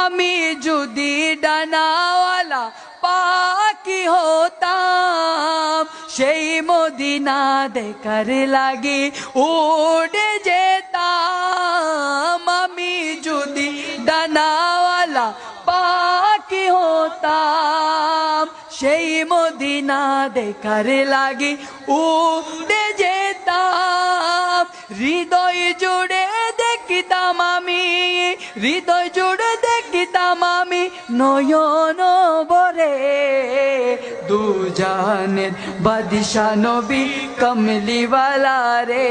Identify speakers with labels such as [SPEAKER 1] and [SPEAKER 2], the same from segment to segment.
[SPEAKER 1] আমি যদি ডানাওয়ালা পাখি হতাম, সেই মদিনা দেখার লাগি উড়ে যেতাম। আমি যদি ডানাওয়ালা পাখি হতাম, সেই মদিনা দেখার লাগি উড়ে যেতাম। হৃদয় জুড়ে দেখিতাম আমি, হৃদয় জুড়ে দেখিতাম আমি নয়ন ভরে। দু জাহানের বাদশা নবী কমলিওয়ালা রে,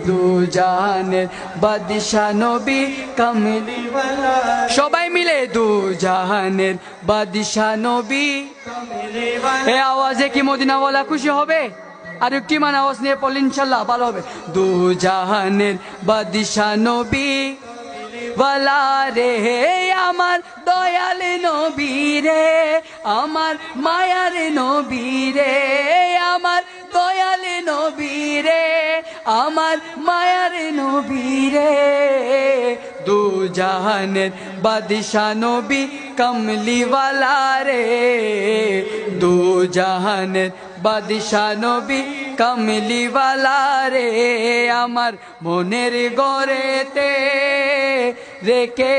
[SPEAKER 1] দু জাহানের বাদশা নবী কমলিওয়ালা। সবাই মিলে দু জাহানের বাদশা নবী কমলিওয়ালা। এই আওয়াজে কি মদিনাওয়ালা খুশি হবে? আর একটি মান আওয়াজ নিয়ে পড়লে ইনশাল্লাহ ভালো হবে। দু জাহানের বাদশা নবী ওয়ালা রে, আমার দয়াল নবী রে, আমার মায়ার নবী রে, আমার দয়াল নবী রে, আমার মায়ার নবী রে। দু জাহানের বাদশা নবী কমলিওয়ালা রে, দু জাহানের বাদশা নবী কমলিওয়ালা রে। আমার মনের গড়েতে রেখে